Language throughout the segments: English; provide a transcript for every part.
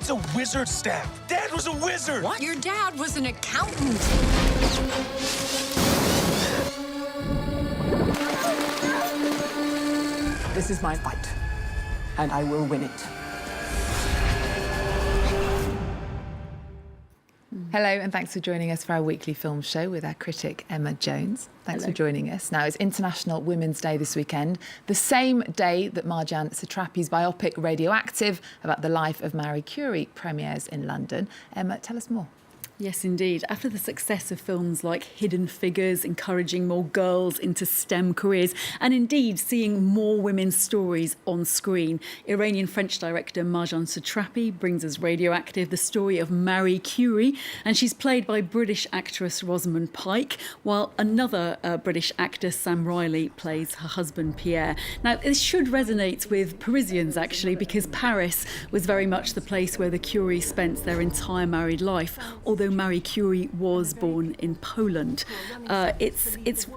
It's a wizard staff. Dad was a wizard. What? Your dad was an accountant. This is my fight, and I will win it. Hello, and thanks for joining us for our weekly film show with our critic, Emma Jones. Thanks for joining us. Now, it's International Women's Day this weekend, the same day that Marjane Satrapi's biopic Radioactive about the life of Marie Curie premieres in London. Emma, tell us more. Yes, indeed. After the success of films like Hidden Figures, encouraging more girls into STEM careers, and indeed seeing more women's stories on screen, Iranian-French director Marjane Satrapi brings us Radioactive, the story of Marie Curie, and she's played by British actress Rosamund Pike, while another British actor, Sam Riley, plays her husband Pierre. Now, this should resonate with Parisians, actually, because Paris was very much the place where the Curies spent their entire married life, although Marie Curie was born in Poland.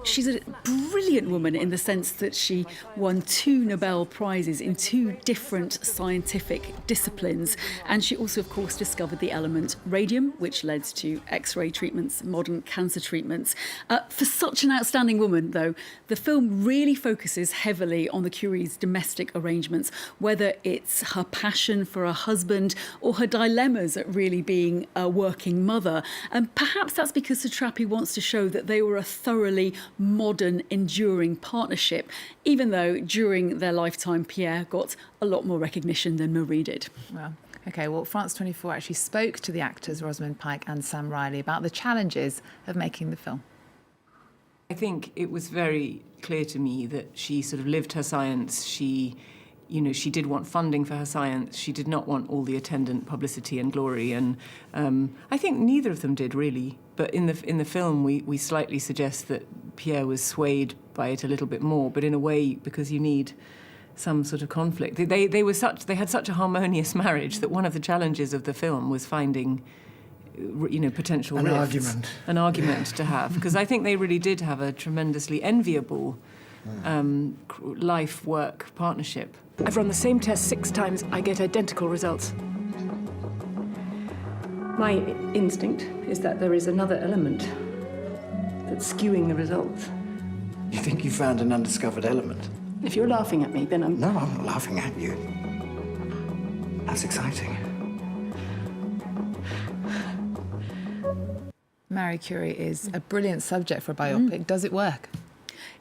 She's a brilliant woman in the sense that she won 2 Nobel Prizes in 2 different scientific disciplines. And she also, of course, discovered the element radium, which led to X-ray treatments, modern cancer treatments. For such an outstanding woman, though, the film really focuses heavily on the Curie's domestic arrangements, whether it's her passion for her husband or her dilemmas at really being a working mother. And perhaps that's because Satrapi wants to show that they were a thoroughly modern, enduring partnership, even though during their lifetime, Pierre got a lot more recognition than Marie did. Well, OK, well, France 24 actually spoke to the actors Rosamund Pike and Sam Riley about the challenges of making the film. I think it was very clear to me that she sort of lived her science. She did want funding for her science. She did not want all the attendant publicity and glory. And I think neither of them did, really. But in the film, we slightly suggest that Pierre was swayed by it a little bit more, but in a way because you need some sort of conflict. They had such a harmonious marriage that one of the challenges of the film was finding potential rifts. An argument to have. Because I think they really did have a tremendously enviable life-work partnership. I've run the same test 6 times. I get identical results. My instinct is that there is another element that's skewing the results. You think you found an undiscovered element? If you're laughing at me, then I'm... No, I'm not laughing at you. That's exciting. Marie Curie is a brilliant subject for a biopic. Does it work?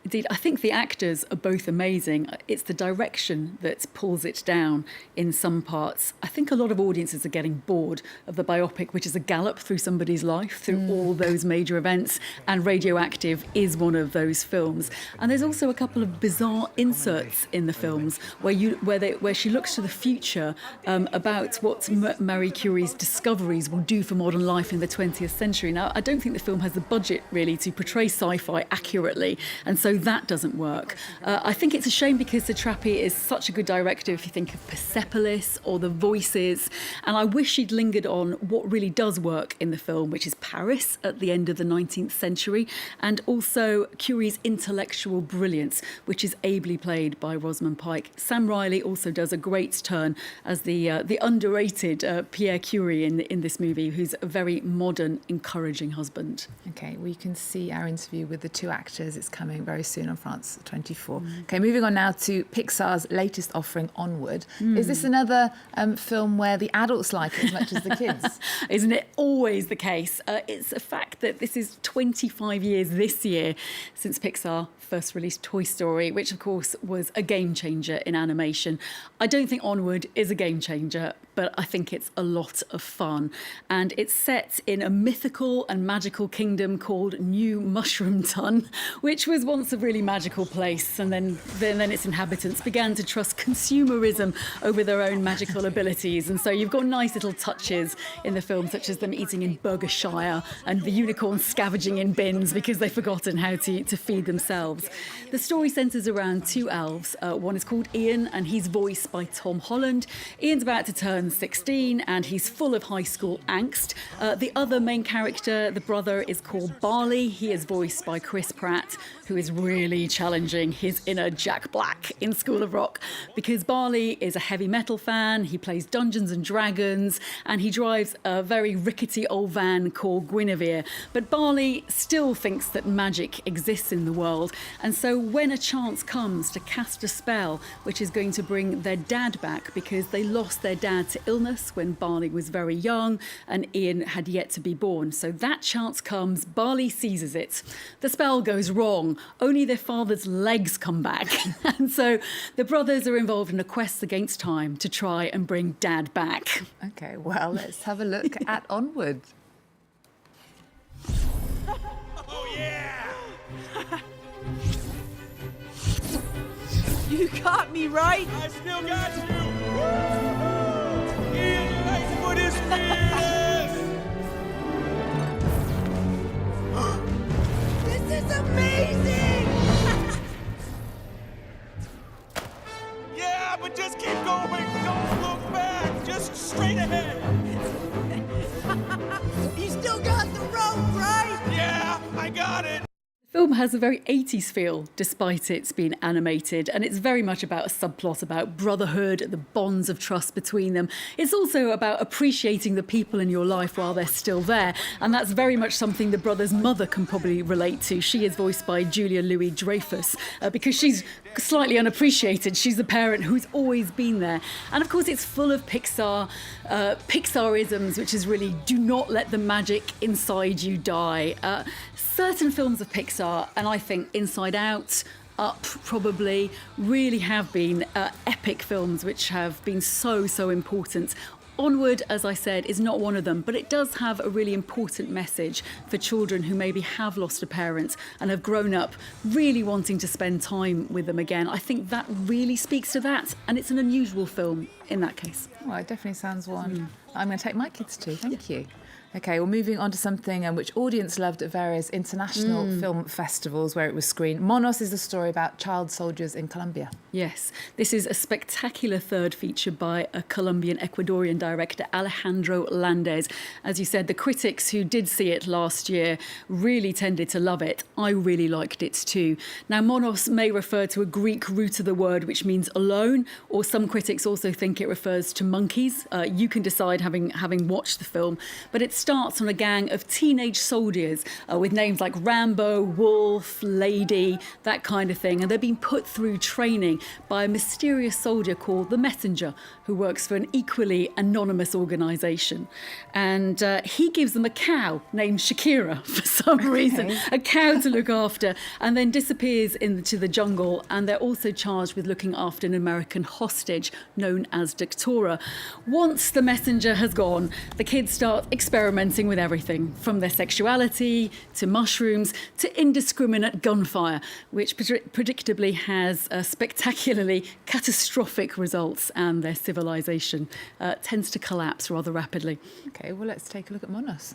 Indeed, I think the actors are both amazing. It's the direction that pulls it down in some parts. I think a lot of audiences are getting bored of the biopic, which is a gallop through somebody's life, through all those major events, and Radioactive is one of those films. And there's also a couple of bizarre inserts in the films where she looks to the future about what Marie Curie's discoveries will do for modern life in the 20th century. Now, I don't think the film has the budget, really, to portray sci-fi accurately, and so that doesn't work. I think it's a shame because Satrapi is such a good director if you think of Persepolis or The Voices, and I wish she'd lingered on what really does work in the film, which is Paris at the end of the 19th century, and also Curie's intellectual brilliance, which is ably played by Rosamund Pike. Sam Riley also does a great turn as the underrated Pierre Curie in this movie, who's a very modern, encouraging husband. OK, well, you can see our interview with the 2 actors. It's coming very soon on France 24. OK, moving on now to Pixar's latest offering, Onward. Is this another film where the adults like it as much as the kids? Isn't it always the case? It's a fact that this is 25 years this year since Pixar first released Toy Story, which of course was a game changer in animation. I don't think Onward is a game changer, but I think it's a lot of fun. And it's set in a mythical and magical kingdom called New Mushroom Ton, which was once a really magical place. And then its inhabitants began to trust consumerism over their own magical abilities. And so you've got nice little touches in the film, such as them eating in Burgershire and the unicorns scavenging in bins because they've forgotten how to feed themselves. The story centres around 2 elves. One is called Ian, and he's voiced by Tom Holland. Ian's about to turn 16 and he's full of high school angst. The other main character, the brother, is called Barley. He is voiced by Chris Pratt, who is really challenging his inner Jack Black in School of Rock, because Barley is a heavy metal fan, he plays Dungeons and Dragons, and he drives a very rickety old van called Guinevere. But Barley still thinks that magic exists in the world, and so when a chance comes to cast a spell which is going to bring their dad back, because they lost their dad to illness when Barley was very young and Ian had yet to be born. So that chance comes, Barley seizes it. The spell goes wrong, only their father's legs come back. And so the brothers are involved in a quest against time to try and bring dad back. OK, well, let's have a look at Onward. Oh, yeah! You got me right. I still got you! Ian Lightfoot is fearless! This is amazing. Yeah, but just keep going. Don't look back. Just straight ahead. You still got the rope, right? Yeah, I got it. The film has a very 80s feel, despite it's being animated, and it's very much about a subplot about brotherhood, the bonds of trust between them. It's also about appreciating the people in your life while they're still there, and that's very much something the brother's mother can probably relate to. She is voiced by Julia Louis-Dreyfus, because she's slightly unappreciated. She's the parent who's always been there. And of course, it's full of Pixarisms, which is really do not let the magic inside you die. Certain films of Pixar, and I think Inside Out, Up probably, really have been epic films which have been so important. Onward, as I said, is not one of them, but it does have a really important message for children who maybe have lost a parent and have grown up really wanting to spend time with them again. I think that really speaks to that, and it's an unusual film in that case. Well, it definitely sounds one I'm going to take my kids to. Thank you. OK, well, moving on to something which audience loved at various international film festivals where it was screened. Monos is the story about child soldiers in Colombia. Yes, this is a spectacular third feature by a Colombian-Ecuadorian director, Alejandro Landes. As you said, the critics who did see it last year really tended to love it. I really liked it too. Now, monos may refer to a Greek root of the word, which means alone, or some critics also think it refers to monkeys. You can decide having watched the film, but it starts on a gang of teenage soldiers with names like Rambo, Wolf, Lady, that kind of thing. And they're being put through training by a mysterious soldier called the Messenger, who works for an equally anonymous organisation. And he gives them a cow named Shakira for some reason, a cow to look after, and then disappears into the jungle. And they're also charged with looking after an American hostage known as Doctora. Once the Messenger has gone, the kids start experimenting with everything from their sexuality to mushrooms to indiscriminate gunfire, which predictably has spectacularly catastrophic results, and their civilization tends to collapse rather rapidly. OK, well, let's take a look at Monos.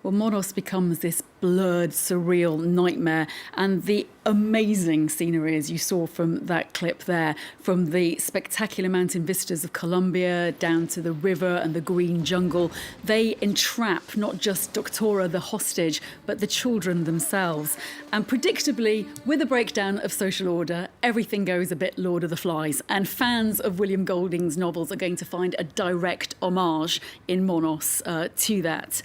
Well, Monos becomes this blurred, surreal nightmare, and the amazing scenery, as you saw from that clip there, from the spectacular mountain vistas of Colombia down to the river and the green jungle, they entrap not just Doctora, the hostage, but the children themselves. And predictably, with a breakdown of social order, everything goes a bit Lord of the Flies, and fans of William Golding's novels are going to find a direct homage in Monos to that.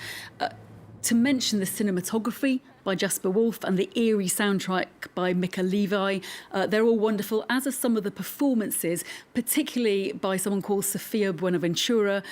To mention the cinematography by Jasper Wolfe and the eerie soundtrack by Mika Levi. They're all wonderful, as are some of the performances, particularly by someone called Sofia Buenaventura,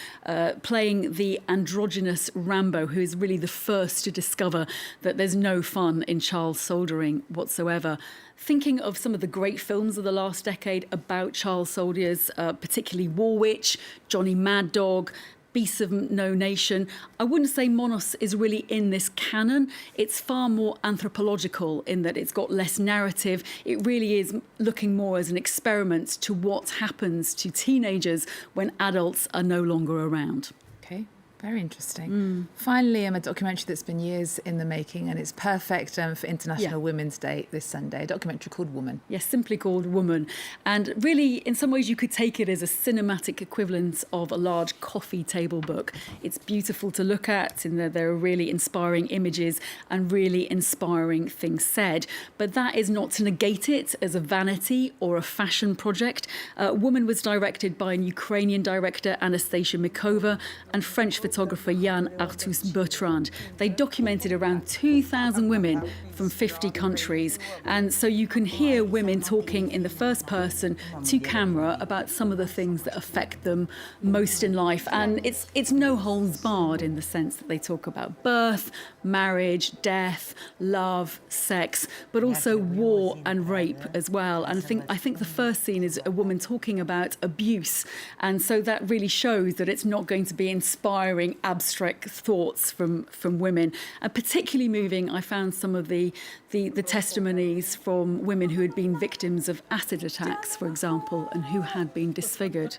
playing the androgynous Rambo, who is really the first to discover that there's no fun in child soldering whatsoever. Thinking of some of the great films of the last decade about child soldiers, particularly War Witch, Johnny Mad Dog, Beasts of No Nation. I wouldn't say Monos is really in this canon. It's far more anthropological in that it's got less narrative. It really is looking more as an experiment to what happens to teenagers when adults are no longer around. Okay. Very interesting. Finally, a documentary that's been years in the making, and it's perfect for International Women's Day this Sunday, a documentary called Woman. Yes, simply called Woman. And really, in some ways, you could take it as a cinematic equivalent of a large coffee table book. It's beautiful to look at, in that there are really inspiring images and really inspiring things said. But that is not to negate it as a vanity or a fashion project. Woman was directed by an Ukrainian director, Anastasia Mikova, and French photographer Yann Arthus-Bertrand. They documented around 2,000 women from 50 countries. And so you can hear women talking in the first person to camera about some of the things that affect them most in life. And it's no holds barred in the sense that they talk about birth, marriage, death, love, sex, but also war and rape as well. And I think the first scene is a woman talking about abuse. And so that really shows that it's not going to be inspiring abstract thoughts from women. And particularly moving, I found some of the testimonies from women who had been victims of acid attacks, for example, and who had been disfigured.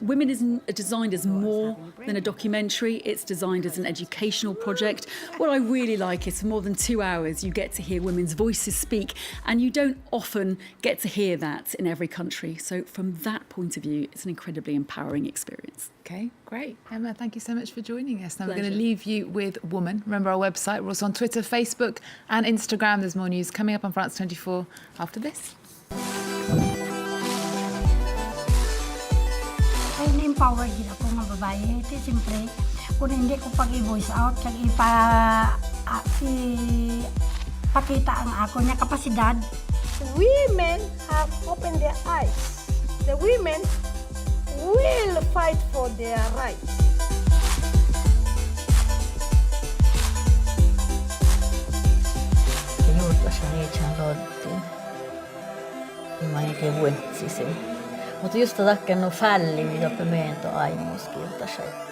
Women is designed as more than a documentary. It's designed as an educational project. What I really like is for more than 2 hours, you get to hear women's voices speak, and you don't often get to hear that in every country. So from that point of view, it's an incredibly empowering experience. Okay, great. Emma, thank you so much for joining us. Now Pleasure. we're going to leave you with Woman. Remember our website. We're also on Twitter, Facebook and Instagram. There's more news coming up on France 24 after this. Empower gila ko nga babae. Ito siyempre, kung hindi ko pag-i-voice out, kag pakita ang ako niya kapasidad. Women have opened their eyes. The women will fight for their rights. Juutlaisen itseään rodtiin. Mä oikein vuotsisin. Mutta just takia no fälli, mitä pimento aimuskilta sai.